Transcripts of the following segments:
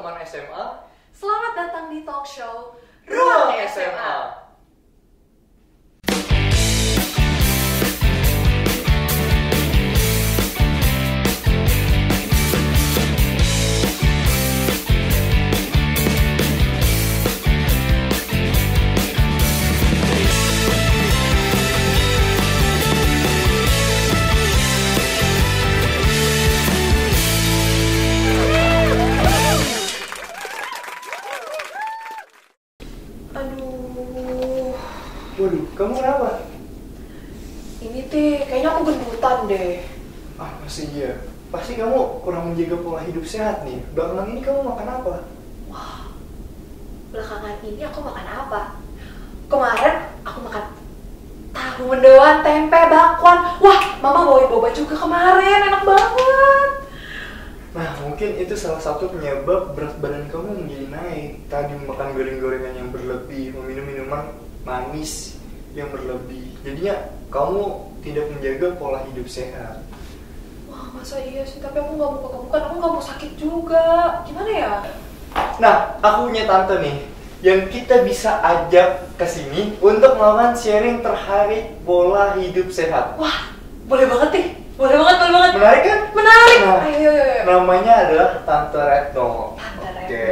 teman SMA. Selamat datang di talk show Ruang SMA. Aduh, Waduh, kamu kenapa? ini kayaknya aku gendutan deh. Ah, masih iya. Pasti kamu kurang menjaga pola hidup sehat nih. Belakangan ini kamu makan apa? Wah, belakangan ini aku makan apa? Kemarin aku makan tahu mendoan, tempe, bakwan. Wah, mama bawain boba juga kemarin, enak banget. Nah, mungkin itu salah satu penyebab berat badan kamu menjadi naik. Tadi makan goreng-gorengan yang berlebih, meminum minuman manis yang berlebih. Jadinya kamu tidak menjaga pola hidup sehat. Wah, masa iya sih? Tapi aku nggak mau bukan aku nggak mau sakit juga. Gimana ya? Nah, aku punya tante nih yang kita bisa ajak ke sini untuk melakukan sharing terkait pola hidup sehat. Wah, boleh banget nih. Boleh banget, boleh banget. Menarik kan? Menarik. Nah, Ayo. namanya adalah Tante Retno. Tante Retno. Oke.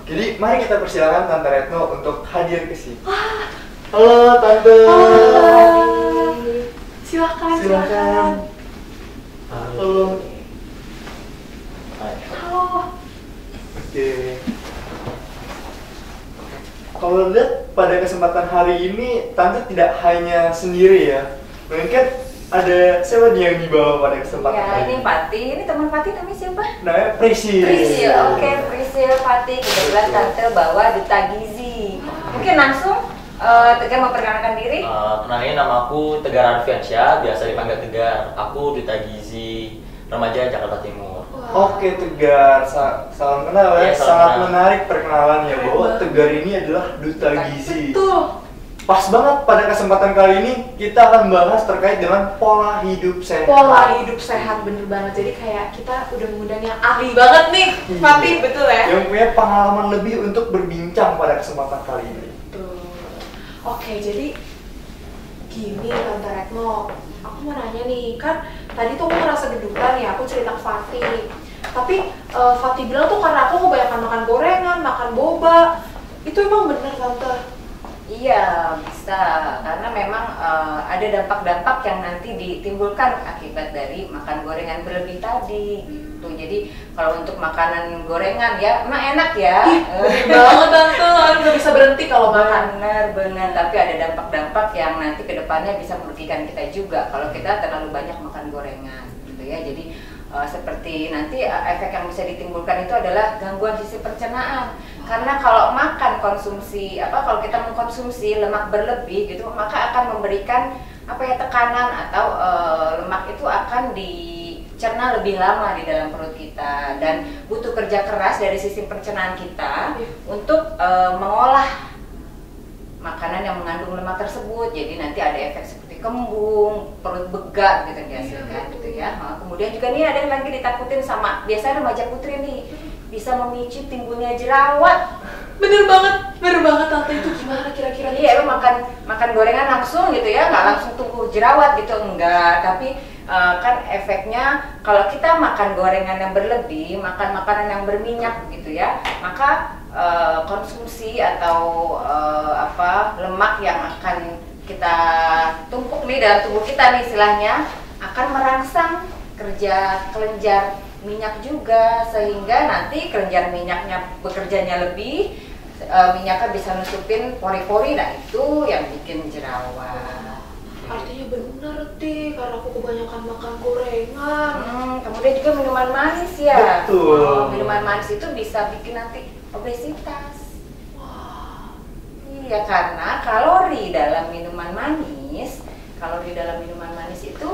Jadi mari kita persilakan Tante Retno untuk hadir ke sini. Wah, Halo Tante. hai. Silakan. Halo. Halo. Oke. Kalau lihat pada kesempatan hari ini Tante tidak hanya sendiri ya. Mungkin ada siapa nih yang dibawa pada kesempatan Ya, hari ini Pati. Ini teman Pati namanya siapa? Namanya Prisil. Prisil. Oke, Prisil Pati. Kebetulan Tante bawa duta gizi. Mungkin langsung Tegar memperkenalkan diri. Kenalin, nama aku Tegar Arfiansyah, biasa dipanggil Tegar. Aku duta gizi remaja Jakarta Timur. Oke Tegar, salam kenal ya. Iya, salam Sangat kenal. menarik perkenalannya Keren bahwa banget. Tegar ini adalah duta gizi. Betul. Pas banget pada kesempatan kali ini kita akan bahas terkait dengan pola hidup sehat. Pola hidup sehat bener banget. Jadi kayak kita udah mengundang yang ahli banget nih, Iya. Fatih, betul ya? Yang punya pengalaman lebih untuk berbincang pada kesempatan kali ini. Betul. Oke, jadi gini Tante Retno, aku mau nanya nih, kan tadi tuh aku ngerasa gendutan ya, aku cerita ke Fatih. Tapi Fatih bilang tuh karena aku kebanyakan makan gorengan, makan boba. Itu emang bener Tante? Iya, bisa. Karena memang ada dampak-dampak yang nanti ditimbulkan akibat dari makan gorengan berlebih tadi. Tuh, jadi kalau untuk makanan gorengan ya, emang enak ya. Bener banget Tante, aku nggak bisa berhenti kalau makan. Benar. Tapi ada dampak-dampak yang nanti kedepannya bisa merugikan kita juga kalau kita terlalu banyak makan gorengan, gitu ya. Jadi seperti nanti efek yang bisa ditimbulkan itu adalah gangguan sisi pencernaan. Karena kalau makan kalau kita mengkonsumsi lemak berlebih gitu, maka akan memberikan tekanan atau lemak itu akan dicerna lebih lama di dalam perut kita dan butuh kerja keras dari sistem pencernaan kita untuk mengolah makanan yang mengandung lemak tersebut. Jadi nanti ada efek seperti kembung, perut begak gitu yang dihasilkan gitu ya. Kemudian juga nih ada yang lagi ditakutin sama biasanya remaja putri nih, bisa memicu timbulnya jerawat. Bener banget Tante, itu gimana kira-kira? Iya, lu makan gorengan langsung gitu ya, nggak langsung tumbuh jerawat gitu, enggak. Tapi kan efeknya kalau kita makan gorengan yang berlebih, makan makanan yang berminyak gitu ya, maka konsumsi atau lemak yang akan kita tumpuk nih dalam tubuh kita nih istilahnya akan merangsang kerja kelenjar minyak juga, sehingga nanti kelenjar minyaknya bekerjanya lebih, minyaknya bisa nutupin pori-pori, nah itu yang bikin jerawat. Artinya benar karena aku kebanyakan makan gorengan. Kemudian juga minuman manis ya. Betul. Minuman manis itu bisa bikin nanti obesitas. Wah, Iya, karena kalori dalam minuman manis itu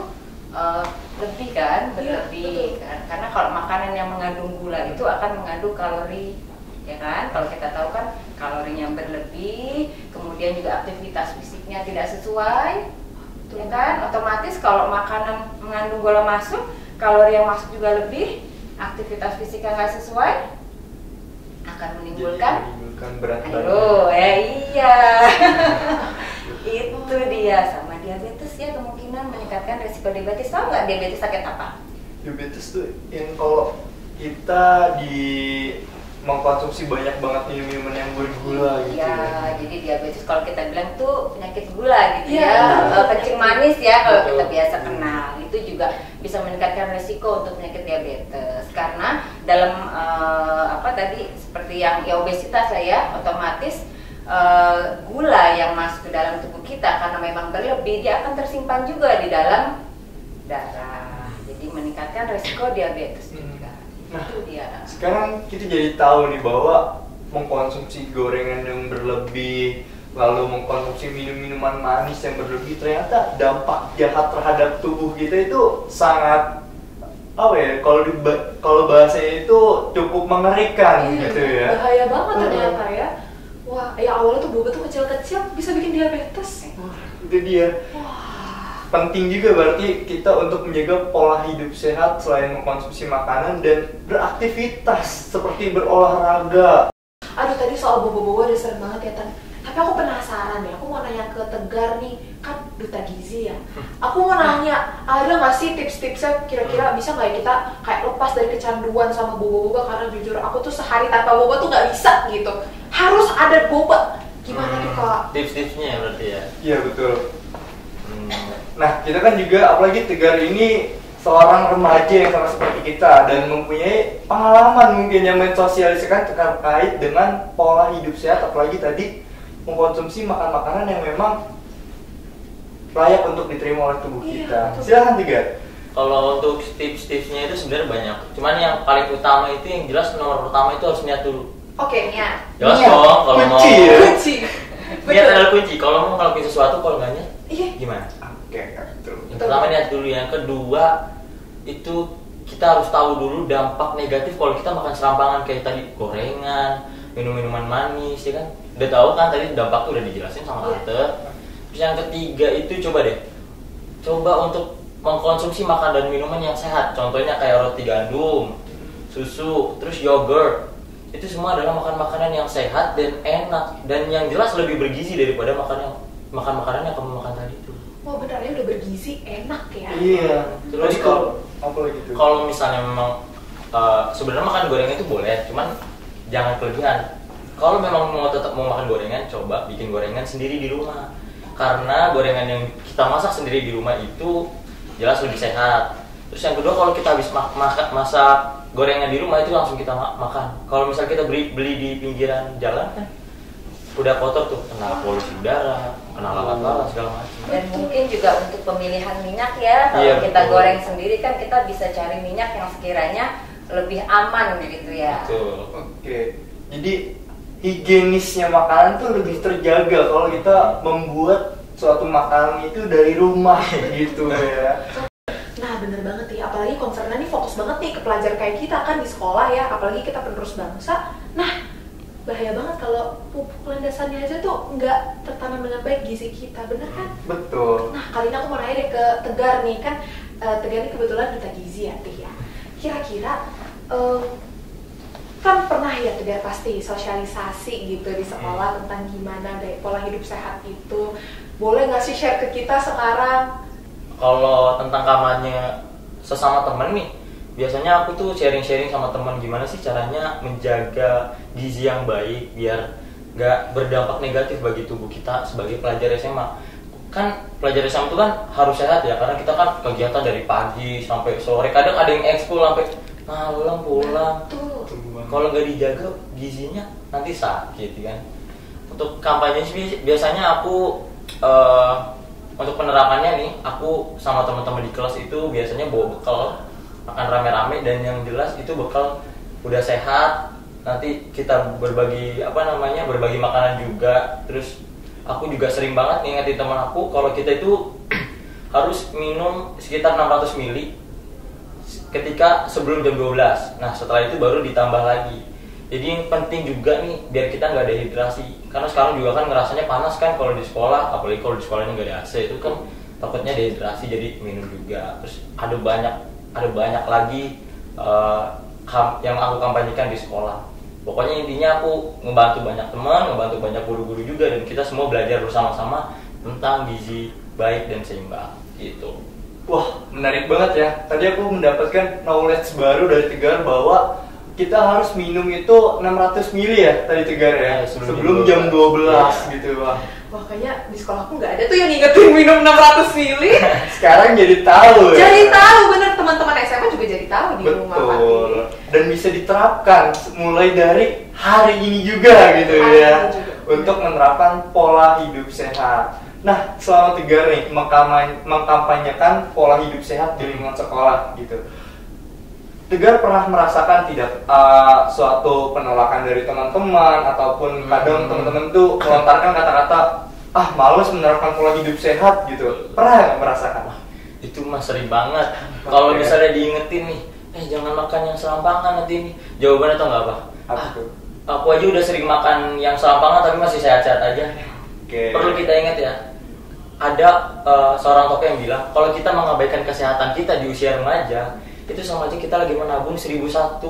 lebih kan, berlebih betul. kan. Karena kalau makanan yang mengandung gula itu akan mengandung kalori, ya kan? Kalau kita tahu kan kalorinya berlebih, kemudian juga aktivitas fisiknya tidak sesuai, ya kan? Otomatis kalau makanan mengandung gula masuk, kalori yang masuk juga lebih, aktivitas fisik yang nggak sesuai, akan Jadi menimbulkan menimbulkan berat badan. aduh iya itu dia sama diabetes ya, kemungkinan meningkatkan resiko diabetes. Tahu nggak diabetes sakit apa? Diabetes tuh yang kalau kita mengkonsumsi banyak banget minuman yang bergula gitu. Ya, jadi diabetes kalau kita bilang tuh penyakit gula gitu Iya. ya, kencing manis ya kalau Betul. kita biasa kenal. Itu juga bisa meningkatkan resiko untuk penyakit diabetes karena dalam apa tadi seperti yang ya obesitas lah ya, otomatis gula yang masuk ke dalam tubuh kita karena memang berlebih dia akan tersimpan juga di dalam darah. Jadi meningkatkan resiko diabetes juga. Nah, Itu dia. sekarang kita jadi tahu nih bahwa mengkonsumsi gorengan yang berlebih, lalu mengkonsumsi minuman manis yang berlebih, ternyata dampak jahat terhadap tubuh kita itu sangat apa ya? Kalau bahasanya itu cukup mengerikan gitu ya. Bahaya banget ternyata ya. Wah, ya awalnya tuh boba tuh kecil-kecil bisa bikin diabetes. Wah, itu dia. Wah. Penting juga berarti kita untuk menjaga pola hidup sehat selain mengkonsumsi makanan dan beraktivitas seperti berolahraga. Aduh, tadi soal boba-boba udah sering banget ya, Tan. Tapi aku penasaran ya, aku mau nanya ke Tegar nih, kan duta gizi ya. Aku mau nanya, ada nggak sih tips-tipsnya kira-kira bisa nggak ya kita kayak lepas dari kecanduan sama boba-boba? Karena jujur aku tuh sehari tanpa boba tuh nggak bisa gitu. Harus ada boba. Gimana tuh Kak? Tips-tipsnya ya berarti ya. Iya betul. Nah, kita kan juga apalagi Tegar ini seorang remaja yang sama seperti kita dan mempunyai pengalaman mungkin yang mensosialisasikan terkait dengan pola hidup sehat, apalagi tadi mengkonsumsi makan-makanan yang memang layak untuk diterima oleh tubuh Iya, kita. betul. Silakan Tegar. Kalau untuk tips-tipsnya itu sebenarnya banyak. Cuman yang paling utama itu yang jelas nomor pertama itu harus niat dulu. Oke, niat. Jelas Niat. dong kalau mau Kunci ya. Kunci. niat adalah kunci. Kalau mau ngelakuin sesuatu kalau nggak niat Iya. gimana? Oke, betul. Yang pertama niat dulu, yang kedua itu kita harus tahu dulu dampak negatif kalau kita makan serampangan kayak tadi gorengan, minum-minuman manis, ya kan? Udah tahu kan tadi dampak tuh udah dijelasin sama Iya. tante. Terus yang ketiga itu coba untuk mengkonsumsi makan dan minuman yang sehat. Contohnya kayak roti gandum, susu, terus yogurt. Itu semua adalah makan-makanan yang sehat dan enak dan yang jelas lebih bergizi daripada makan makanan yang kamu makan tadi itu. Wah, benar ya, udah bergizi, enak ya. Iya. Terus Tadi kalau apa lagi tuh? Kalau misalnya memang sebenarnya makan gorengan itu boleh, cuman jangan kelebihan. Kalau memang tetap mau makan gorengan, coba bikin gorengan sendiri di rumah. Karena gorengan yang kita masak sendiri di rumah itu jelas lebih sehat. Terus yang kedua, kalau kita habis masak gorengan di rumah itu langsung kita makan. Kalau misalnya kita beli di pinggiran jalan kan udah kotor tuh, kena polusi udara, kena lalat-lalat segala macam. Dan mungkin juga untuk pemilihan minyak ya, kalau Iya, kita betul. goreng sendiri kan kita bisa cari minyak yang sekiranya lebih aman gitu ya. Betul. Oke. Jadi higienisnya makanan tuh lebih terjaga kalau kita membuat suatu makanan itu dari rumah gitu ya. Nah, bener banget ya, apalagi concernnya nih fokus banget nih ke pelajar kayak kita kan di sekolah ya, apalagi kita penerus bangsa. Nah, bahaya banget kalau pupuk landasannya aja tuh nggak tertanam dengan baik gizi kita, bener kan? Betul. Nah, kali ini aku mau nanya deh ke Tegar nih, kan Tegar ini kebetulan duta gizi ya, Tih ya. Kira-kira kan pernah ya Tegar pasti sosialisasi gitu di sekolah tentang gimana gaya pola hidup sehat itu. Boleh nggak sih share ke kita sekarang? Kalau tentang kamarnya sesama temen nih, biasanya aku tuh sharing-sharing sama teman gimana sih caranya menjaga gizi yang baik biar nggak berdampak negatif bagi tubuh kita sebagai pelajar SMA. Kan pelajar SMA itu kan harus sehat ya, karena kita kan kegiatan dari pagi sampai sore, kadang ada yang ekskul sampai malam pulang. Tuh. Kalau nggak dijaga gizinya nanti sakit kan. Untuk kampanye sih biasanya aku untuk penerapannya nih, aku sama teman-teman di kelas itu biasanya bawa bekal makan rame-rame dan yang jelas itu bekal udah sehat. Nanti kita berbagi berbagi makanan juga. Terus aku juga sering banget ngingetin teman aku kalau kita itu harus minum sekitar 600 ml ketika sebelum jam 12. Nah, setelah itu baru ditambah lagi. Jadi yang penting juga nih biar kita nggak dehidrasi. Karena sekarang juga kan ngerasanya panas kan kalau di sekolah, apalagi kalau di sekolahnya nggak ada AC, itu kan takutnya dehidrasi, jadi minum juga. Terus ada banyak lagi yang aku kampanyekan di sekolah. Pokoknya intinya aku ngebantu banyak teman, ngebantu banyak guru-guru juga, dan kita semua belajar bersama-sama tentang gizi baik dan seimbang gitu. Wah, menarik banget ya. Tadi aku mendapatkan knowledge baru dari Tegar bahwa kita harus minum itu 600 ml ya tadi Tegar ya, sebelum jam 12 gitu. Wah, kayaknya di sekolahku nggak ada tuh yang ngingetin minum 600 ml. Sekarang jadi tahu ya. Jadi tahu, bener, teman-teman SMA juga jadi tahu di rumah Fatih. Betul. Dan bisa diterapkan mulai dari hari ini juga gitu Hari ya. ini juga. Untuk menerapkan pola hidup sehat. Nah, selama Tegar nih mengkampanyekan pola hidup sehat di lingkungan sekolah gitu. Tegar pernah merasakan tidak suatu penolakan dari teman-teman ataupun kadang teman-teman tuh melontarkan kata-kata males menerapkan pola hidup sehat gitu. Pernah nggak merasakan? Itu mah sering banget. Kalau misalnya diingetin nih, jangan makan yang serampangan nanti ini. Jawabannya tau nggak apa? Apa tuh? Aku aja udah sering makan yang serampangan tapi masih sehat-sehat aja. Perlu kita ingat ya, ada seorang tokoh yang bilang kalau kita mengabaikan kesehatan kita di usia remaja, itu sama aja kita lagi menabung 1001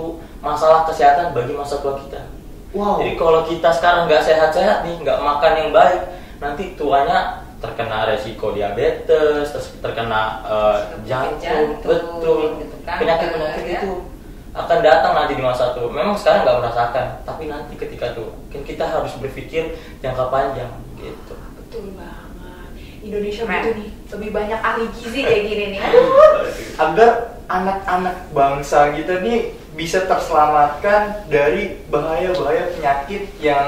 masalah kesehatan bagi masa tua kita. Wow. Jadi kalau kita sekarang nggak sehat-sehat nih, nggak makan yang baik, nanti tuanya terkena resiko diabetes, terkena jantung, betul, gitu kan, penyakit-penyakit ya. itu akan datang nanti di masa tua. Memang sekarang nggak merasakan, tapi nanti ketika tua, kan kita harus berpikir jangka panjang gitu. Betul banget. Indonesia Keren. butuh nih lebih banyak ahli gizi kayak gini nih. Agar anak-anak bangsa kita nih bisa terselamatkan dari bahaya-bahaya penyakit yang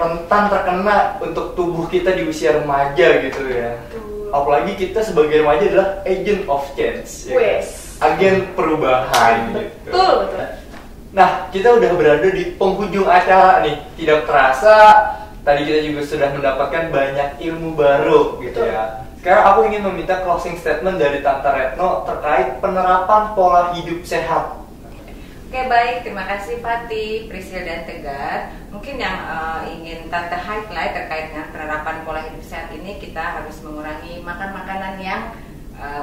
rentan terkena untuk tubuh kita di usia remaja gitu ya. Betul. Apalagi kita sebagai remaja adalah agent of change ya kan? Wes. Agen perubahan gitu. Betul. Nah, kita udah berada di penghujung acara nih. Tidak terasa tadi kita juga sudah mendapatkan banyak ilmu baru gitu ya. Sekarang aku ingin meminta closing statement dari Tante Retno terkait penerapan pola hidup sehat. Oke, baik, terima kasih Fatih, Priscil dan Tegar. Mungkin yang ingin Tante highlight terkait dengan penerapan pola hidup sehat ini, kita harus mengurangi makan makanan yang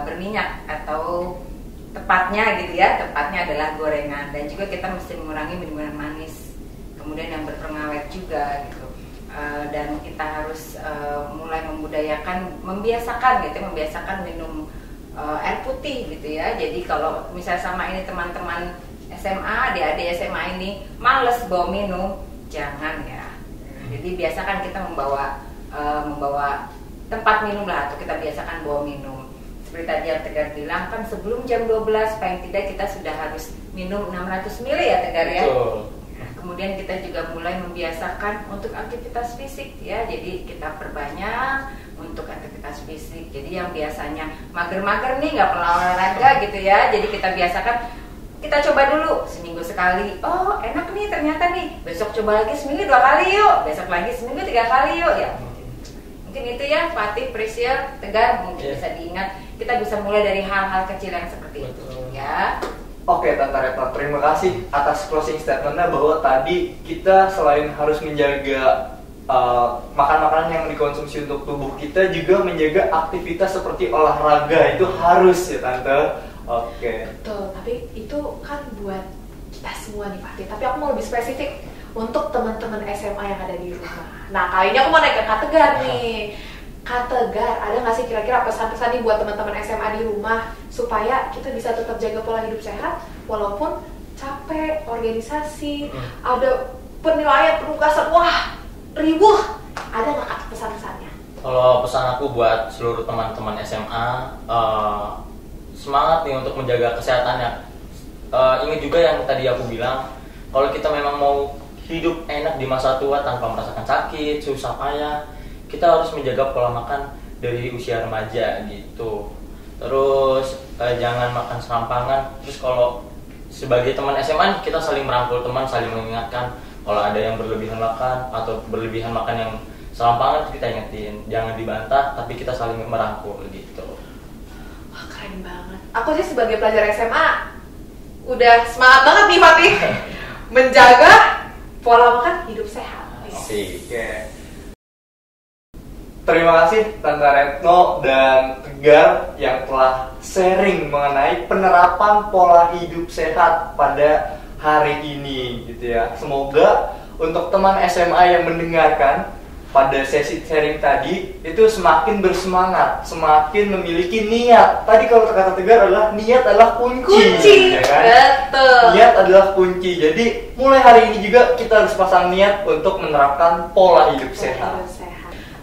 berminyak atau tepatnya gitu ya, tepatnya adalah gorengan, dan juga kita mesti mengurangi minuman manis, kemudian yang berpengawet juga gitu. Dan kita harus mulai membiasakan minum air putih gitu ya. Jadi kalau misalnya sama ini teman-teman SMA, adik-adik SMA ini males bawa minum, jangan ya. Jadi biasakan kita membawa tempat minum lah, atau kita biasakan bawa minum. Seperti tadi yang Tegar bilang kan sebelum jam 12 paling tidak kita sudah harus minum 600 ml ya Tegar ya. Betul. Kemudian kita juga mulai membiasakan untuk aktivitas fisik ya. Jadi kita perbanyak untuk aktivitas fisik. Jadi yang biasanya mager-mager nih nggak pernah olahraga gitu ya. Jadi kita biasakan, kita coba dulu seminggu sekali. Oh enak nih ternyata nih. Besok coba lagi seminggu 2 kali yuk. Besok lagi seminggu 3 kali yuk ya. Mungkin itu ya Fatih, Priscil, Tegar mungkin bisa diingat. Kita bisa mulai dari hal-hal kecil yang seperti itu ya. Oke Tante Retno, terima kasih atas closing statementnya bahwa tadi kita selain harus menjaga makan-makanan yang dikonsumsi untuk tubuh kita, juga menjaga aktivitas seperti olahraga itu harus ya Tante. Oke. Betul, tapi itu kan buat kita semua nih Fatih. Tapi aku mau lebih spesifik untuk teman-teman SMA yang ada di rumah. Nah kali ini aku mau naik ke Kak Tegar nih. Kak Tegar, ada nggak sih kira-kira pesan-pesan nih buat teman-teman SMA di rumah supaya kita bisa tetap jaga pola hidup sehat walaupun capek, organisasi, ada penilaian, penugasan, wah ribuh. Ada nggak Kak pesan-pesannya? Kalau pesan aku buat seluruh teman-teman SMA, semangat nih untuk menjaga kesehatannya. Ingat juga yang tadi aku bilang, kalau kita memang mau hidup enak di masa tua tanpa merasakan sakit, susah payah, kita harus menjaga pola makan dari usia remaja gitu. Terus jangan makan serampangan. Terus kalau sebagai teman SMA kita saling merangkul teman, saling mengingatkan kalau ada yang berlebihan makan atau berlebihan makan yang serampangan, kita ingetin, jangan dibantah, tapi kita saling merangkul gitu. Wah keren banget. Aku sih sebagai pelajar SMA udah semangat banget nih Fatih menjaga pola makan hidup sehat. Oke. Terima kasih Tante Retno dan Tegar yang telah sharing mengenai penerapan pola hidup sehat pada hari ini gitu ya. Semoga untuk teman SMA yang mendengarkan pada sesi sharing tadi itu semakin bersemangat, semakin memiliki niat. Tadi kalau kata Tegar adalah niat adalah kunci, ya kan? Betul. Niat adalah kunci. Jadi mulai hari ini juga kita harus pasang niat untuk menerapkan pola hidup sehat.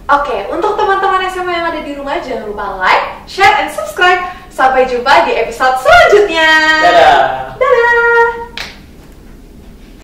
Oke, untuk teman-teman SMA yang ada di rumah jangan lupa like, share, and subscribe. Sampai jumpa di episode selanjutnya. Dadah. Dadah.